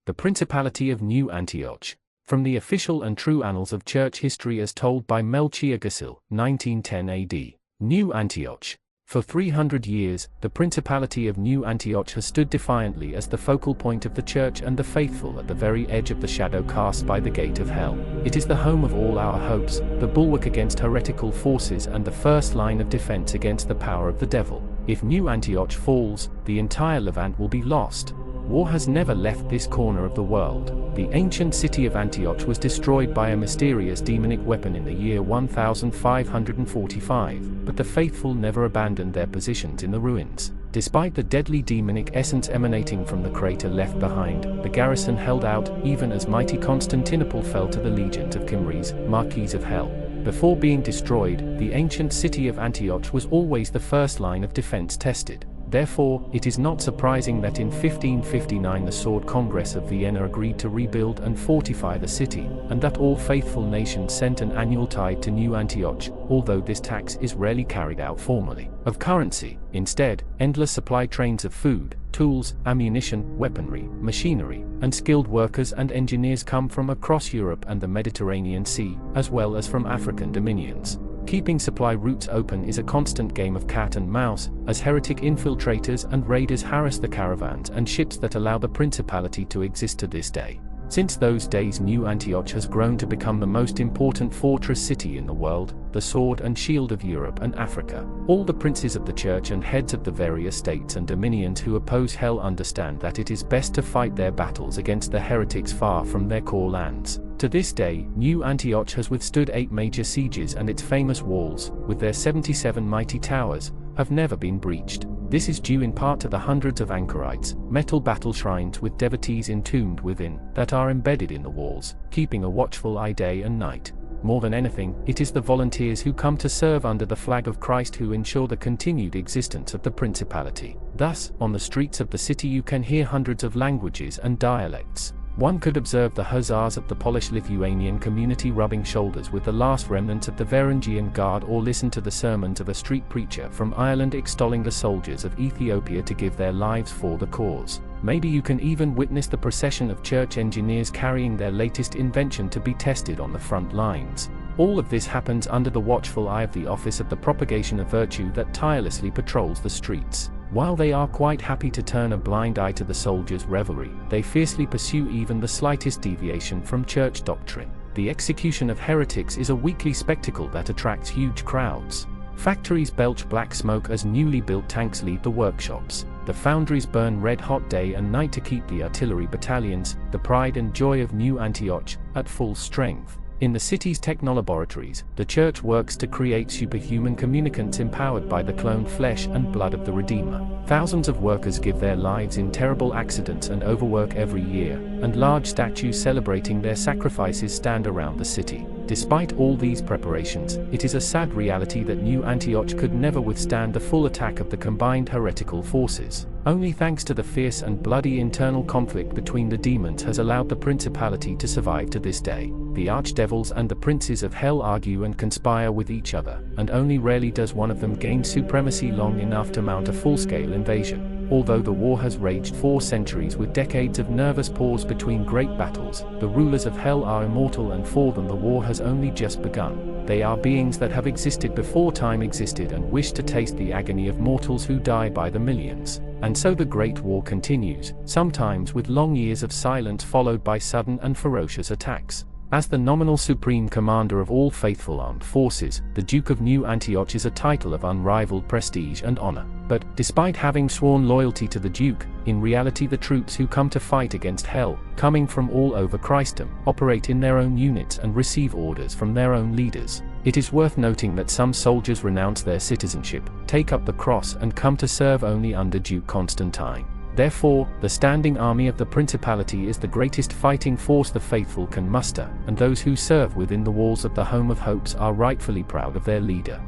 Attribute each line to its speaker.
Speaker 1: The Principality of New Antioch. From the official and true annals of church history as told by Melchior Gasil, 1910 AD. New Antioch. For 300 years, the Principality of New Antioch has stood defiantly as the focal point of the church and the faithful at the very edge of the shadow cast by the gate of hell. It is the home of all our hopes, the bulwark against heretical forces and the first line of defense against the power of the devil. If New Antioch falls, the entire Levant will be lost. War has never left this corner of the world. The ancient city of Antioch was destroyed by a mysterious demonic weapon in the year 1545, but the faithful never abandoned their positions in the ruins. Despite the deadly demonic essence emanating from the crater left behind, the garrison held out, even as mighty Constantinople fell to the legions of Chimres, Marquis of Hell. Before being destroyed, the ancient city of Antioch was always the first line of defense tested. Therefore, it is not surprising that in 1559 the Sword Congress of Vienna agreed to rebuild and fortify the city, and that all faithful nations sent an annual tithe to New Antioch, although this tax is rarely carried out formally, of currency. Instead, endless supply trains of food, tools, ammunition, weaponry, machinery, and skilled workers and engineers come from across Europe and the Mediterranean Sea, as well as from African dominions. Keeping supply routes open is a constant game of cat and mouse, as heretic infiltrators and raiders harass the caravans and ships that allow the principality to exist to this day. Since those days, New Antioch has grown to become the most important fortress city in the world, the sword and shield of Europe and Africa. All the princes of the church and heads of the various states and dominions who oppose hell understand that it is best to fight their battles against the heretics far from their core lands. To this day, New Antioch has withstood 8 major sieges, and its famous walls, with their 77 mighty towers, have never been breached. This is due in part to the hundreds of anchorites, metal battle shrines with devotees entombed within, that are embedded in the walls, keeping a watchful eye day and night. More than anything, it is the volunteers who come to serve under the flag of Christ who ensure the continued existence of the principality. Thus, on the streets of the city you can hear hundreds of languages and dialects. One could observe the hussars of the Polish-Lithuanian community rubbing shoulders with the last remnants of the Varangian Guard, or listen to the sermons of a street preacher from Ireland extolling the soldiers of Ethiopia to give their lives for the cause. Maybe you can even witness the procession of church engineers carrying their latest invention to be tested on the front lines. All of this happens under the watchful eye of the Office of the Propagation of Virtue that tirelessly patrols the streets. While they are quite happy to turn a blind eye to the soldiers' revelry, they fiercely pursue even the slightest deviation from church doctrine. The execution of heretics is a weekly spectacle that attracts huge crowds. Factories belch black smoke as newly built tanks leave the workshops. The foundries burn red-hot day and night to keep the artillery battalions, the pride and joy of New Antioch, at full strength. In the city's technolaboratories, the church works to create superhuman communicants empowered by the cloned flesh and blood of the Redeemer. Thousands of workers give their lives in terrible accidents and overwork every year, and large statues celebrating their sacrifices stand around the city. Despite all these preparations, it is a sad reality that New Antioch could never withstand the full attack of the combined heretical forces. Only thanks to the fierce and bloody internal conflict between the demons has allowed the principality to survive to this day. The archdevils and the princes of hell argue and conspire with each other, and only rarely does one of them gain supremacy long enough to mount a full-scale invasion. Although the war has raged 4 centuries with decades of nervous pause between great battles, the rulers of hell are immortal, and for them the war has only just begun. They are beings that have existed before time existed and wish to taste the agony of mortals who die by the millions. And so the Great War continues, sometimes with long years of silence followed by sudden and ferocious attacks. As the nominal supreme commander of all faithful armed forces, the Duke of New Antioch is a title of unrivaled prestige and honor. But, despite having sworn loyalty to the Duke, in reality the troops who come to fight against hell, coming from all over Christendom, operate in their own units and receive orders from their own leaders. It is worth noting that some soldiers renounce their citizenship, take up the cross and come to serve only under Duke Constantine. Therefore, the standing army of the principality is the greatest fighting force the faithful can muster, and those who serve within the walls of the Home of Hopes are rightfully proud of their leader.